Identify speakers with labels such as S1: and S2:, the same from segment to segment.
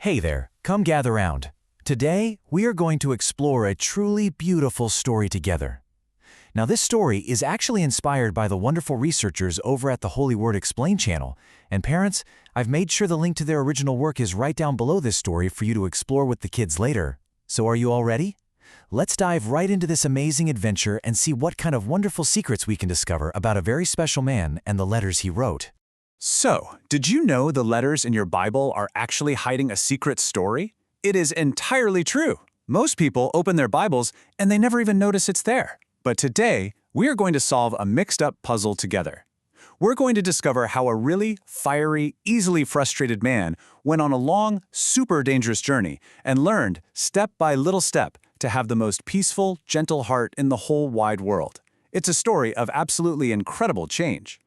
S1: Hey there, come gather round. Today, we are going to explore a truly beautiful story together. Now, this story is actually inspired by the wonderful researchers over at the Holy Word Explained channel. And parents, I've made sure the link to their original work is right down below this story for you to explore with the kids later. So are you all ready? Let's dive right into this amazing adventure and see what kind of wonderful secrets we can discover about a very special man and the letters he wrote.
S2: So, did you know the letters in your Bible are actually hiding a secret story? It is entirely true. Most people open their Bibles and they never even notice it's there. But today, we are going to solve a mixed-up puzzle together. We're going to discover how a really fiery, easily frustrated man went on a long, super dangerous journey and learned, step by little step, to have the most peaceful, gentle heart in the whole wide world. It's a story of absolutely incredible change.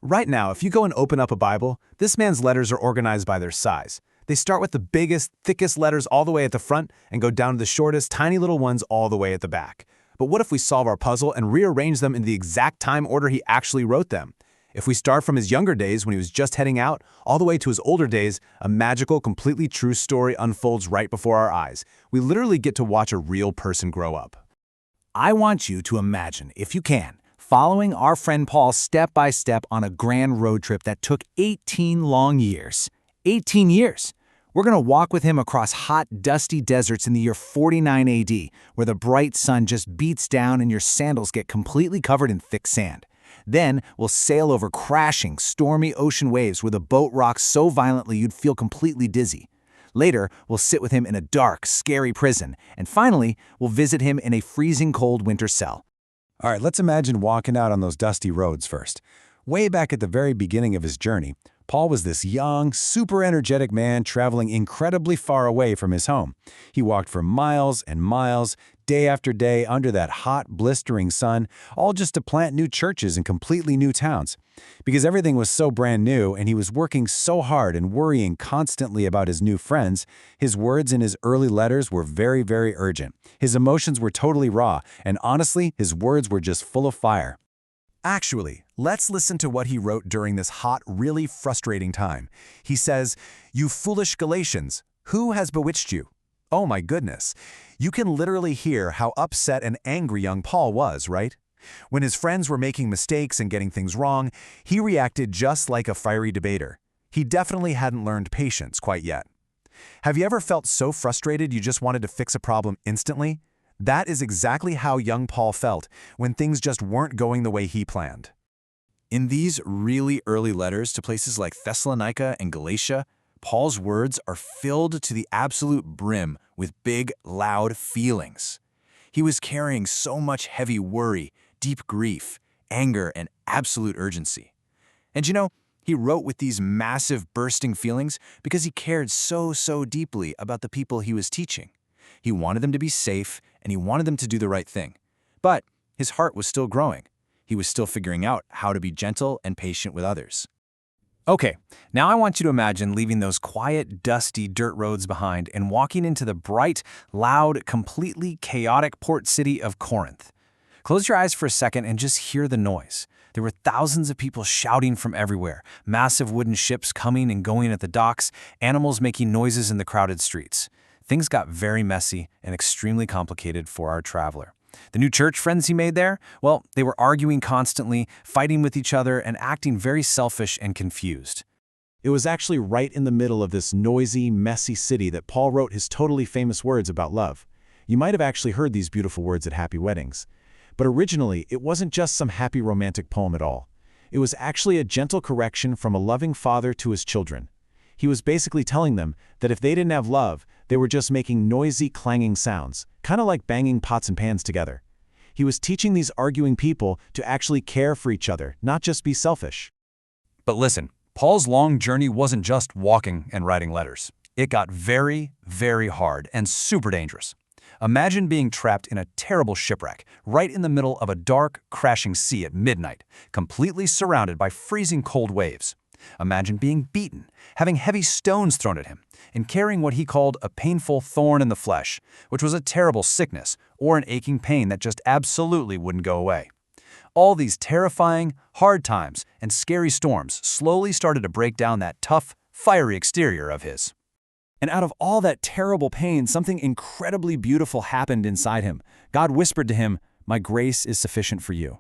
S3: Right now, if you go and open up a Bible, this man's letters are organized by their size. They start with the biggest, thickest letters all the way at the front and go down to the shortest, tiny little ones all the way at the back. But what if we solve our puzzle and rearrange them in the exact time order he actually wrote them? If we start from his younger days when he was just heading out, all the way to his older days, a magical, completely true story unfolds right before our eyes. We literally get to watch a real person grow up.
S4: I want you to imagine, if you can, following our friend Paul step by step on a grand road trip that took 18 long years. 18 years! We're going to walk with him across hot, dusty deserts in the year 49 AD, where the bright sun just beats down and your sandals get completely covered in thick sand. Then we'll sail over crashing, stormy ocean waves where the boat rocks so violently you'd feel completely dizzy. Later, we'll sit with him in a dark, scary prison. And finally, we'll visit him in a freezing cold winter cell.
S3: All right, let's imagine walking out on those dusty roads first. Way back at the very beginning of his journey, Paul was this young, super energetic man traveling incredibly far away from his home. He walked for miles and miles, day after day, under that hot, blistering sun, all just to plant new churches in completely new towns. Because everything was so brand new and he was working so hard and worrying constantly about his new friends, his words in his early letters were very, very urgent. His emotions were totally raw, and honestly, his words were just full of fire.
S1: Actually, let's listen to what he wrote during this hot, really frustrating time. He says, "You foolish Galatians, who has bewitched you?" Oh my goodness. You can literally hear how upset and angry young Paul was, right? When his friends were making mistakes and getting things wrong, he reacted just like a fiery debater. He definitely hadn't learned patience quite yet. Have you ever felt so frustrated you just wanted to fix a problem instantly? That is exactly how young Paul felt when things just weren't going the way he planned. In these really early letters to places like Thessalonica and Galatia, Paul's words are filled to the absolute brim with big, loud feelings. He was carrying so much heavy worry, deep grief, anger, and absolute urgency. And you know, he wrote with these massive, bursting feelings because he cared so deeply about the people he was teaching. He wanted them to be safe, and he wanted them to do the right thing. But his heart was still growing. He was still figuring out how to be gentle and patient with others. Okay, now I want you to imagine leaving those quiet, dusty dirt roads behind and walking into the bright, loud, completely chaotic port city of Corinth. Close your eyes for a second and just hear the noise. There were thousands of people shouting from everywhere, massive wooden ships coming and going at the docks, animals making noises in the crowded streets. Things got very messy and extremely complicated for our traveler. The new church friends he made there, well, they were arguing constantly, fighting with each other, and acting very selfish and confused.
S3: It was actually right in the middle of this noisy, messy city that Paul wrote his totally famous words about love. You might have actually heard these beautiful words at happy weddings. But originally, it wasn't just some happy romantic poem at all. It was actually a gentle correction from a loving father to his children. He was basically telling them that if they didn't have love, they were just making noisy, clanging sounds, kind of like banging pots and pans together. He was teaching these arguing people to actually care for each other, not just be selfish.
S2: But listen, Paul's long journey wasn't just walking and writing letters. It got very, very hard and super dangerous. Imagine being trapped in a terrible shipwreck, right in the middle of a dark, crashing sea at midnight, completely surrounded by freezing cold waves. Imagine being beaten, having heavy stones thrown at him, and carrying what he called a painful thorn in the flesh, which was a terrible sickness or an aching pain that just absolutely wouldn't go away. All these terrifying, hard times and scary storms slowly started to break down that tough, fiery exterior of his.
S3: And out of all that terrible pain, something incredibly beautiful happened inside him. God whispered to him, "My grace is sufficient for you."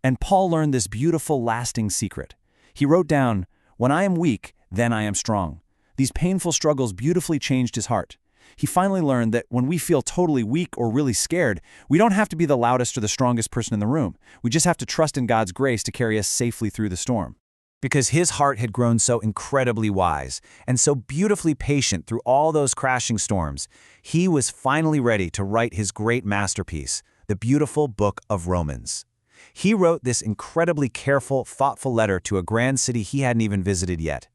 S3: And Paul learned this beautiful, lasting secret. He wrote down, "When I am weak, then I am strong." These painful struggles beautifully changed his heart. He finally learned that when we feel totally weak or really scared, we don't have to be the loudest or the strongest person in the room. We just have to trust in God's grace to carry us safely through the storm. Because his heart had grown so incredibly wise and so beautifully patient through all those crashing storms, he was finally ready to write his great masterpiece, the beautiful book of Romans. He wrote this incredibly careful, thoughtful letter to a grand city he hadn't even visited yet.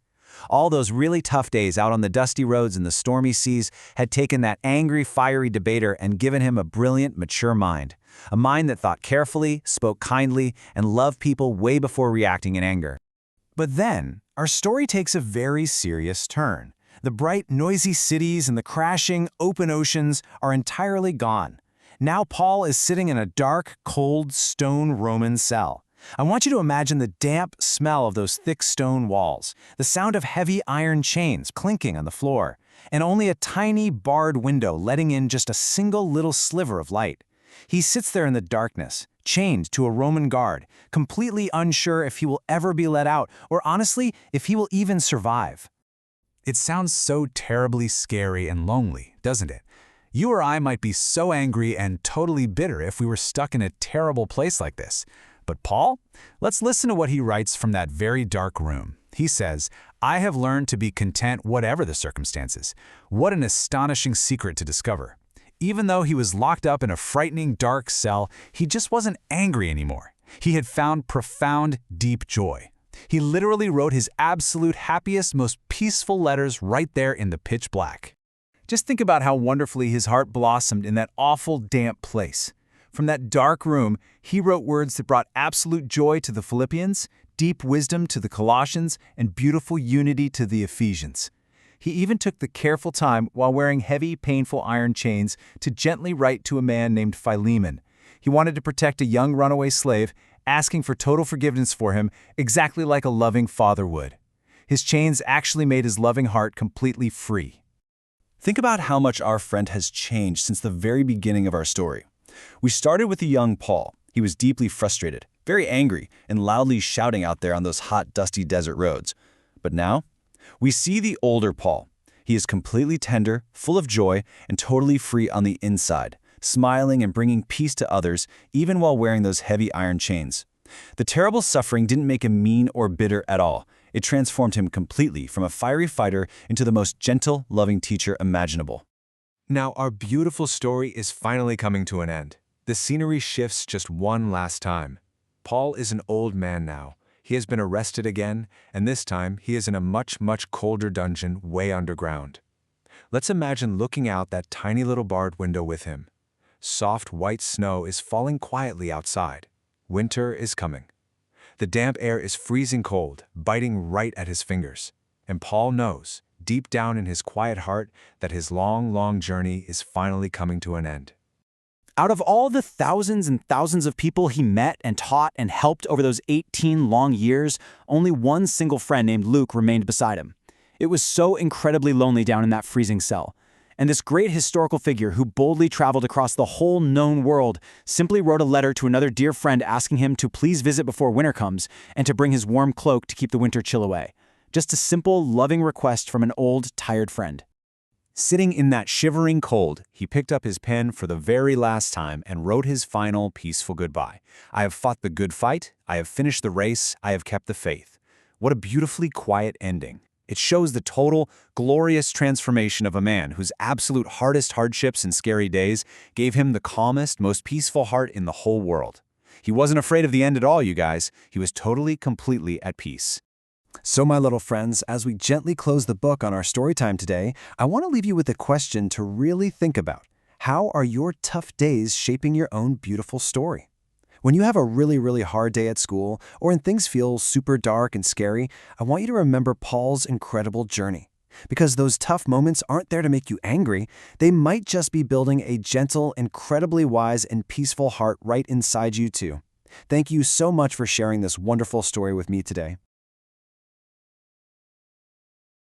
S3: All those really tough days out on the dusty roads and the stormy seas had taken that angry, fiery debater and given him a brilliant, mature mind. A mind that thought carefully, spoke kindly, and loved people way before reacting in anger. But then, our story takes a very serious turn. The bright, noisy cities and the crashing, open oceans are entirely gone. Now Paul is sitting in a dark, cold, stone Roman cell. I want you to imagine the damp smell of those thick stone walls, the sound of heavy iron chains clinking on the floor, and only a tiny barred window letting in just a single little sliver of light. He sits there in the darkness, chained to a Roman guard, completely unsure if he will ever be let out, or honestly, if he will even survive.
S2: It sounds so terribly scary and lonely, doesn't it? You or I might be so angry and totally bitter if we were stuck in a terrible place like this. But Paul? Let's listen to what he writes from that very dark room. He says, "I have learned to be content whatever the circumstances." What an astonishing secret to discover. Even though he was locked up in a frightening dark cell, he just wasn't angry anymore. He had found profound, deep joy. He literally wrote his absolute happiest, most peaceful letters right there in the pitch black. Just think about how wonderfully his heart blossomed in that awful, damp place. From that dark room, he wrote words that brought absolute joy to the Philippians, deep wisdom to the Colossians, and beautiful unity to the Ephesians. He even took the careful time, while wearing heavy, painful iron chains, to gently write to a man named Philemon. He wanted to protect a young runaway slave, asking for total forgiveness for him, exactly like a loving father would. His chains actually made his loving heart completely free. Think about how much our friend has changed since the very beginning of our story. We started with the young Paul. He was deeply frustrated, very angry, and loudly shouting out there on those hot, dusty desert roads. But now, we see the older Paul. He is completely tender, full of joy, and totally free on the inside, smiling and bringing peace to others, even while wearing those heavy iron chains. The terrible suffering didn't make him mean or bitter at all. It transformed him completely from a fiery fighter into the most gentle, loving teacher imaginable.
S1: Now, our beautiful story is finally coming to an end. The scenery shifts just one last time. Paul is an old man now. He has been arrested again, and this time he is in a much, much colder dungeon way underground. Let's imagine looking out that tiny little barred window with him. Soft white snow is falling quietly outside. Winter is coming. The damp air is freezing cold, biting right at his fingers. And Paul knows, deep down in his quiet heart, that his long, long journey is finally coming to an end.
S3: Out of all the thousands and thousands of people he met and taught and helped over those 18 long years, only one single friend named Luke remained beside him. It was so incredibly lonely down in that freezing cell. And this great historical figure who boldly traveled across the whole known world simply wrote a letter to another dear friend asking him to please visit before winter comes and to bring his warm cloak to keep the winter chill away. Just a simple, loving request from an old, tired friend. Sitting in that shivering cold, he picked up his pen for the very last time and wrote his final, peaceful goodbye. "I have fought the good fight, I have finished the race, I have kept the faith." What a beautifully quiet ending. It shows the total, glorious transformation of a man whose absolute hardest hardships and scary days gave him the calmest, most peaceful heart in the whole world. He wasn't afraid of the end at all, you guys. He was totally, completely at peace. So, my little friends, as we gently close the book on our story time today, I want to leave you with a question to really think about. How are your tough days shaping your own beautiful story? When you have a really, really hard day at school, or when things feel super dark and scary, I want you to remember Paul's incredible journey. Because those tough moments aren't there to make you angry, they might just be building a gentle, incredibly wise, and peaceful heart right inside you too. Thank you so much for sharing this wonderful story with me today.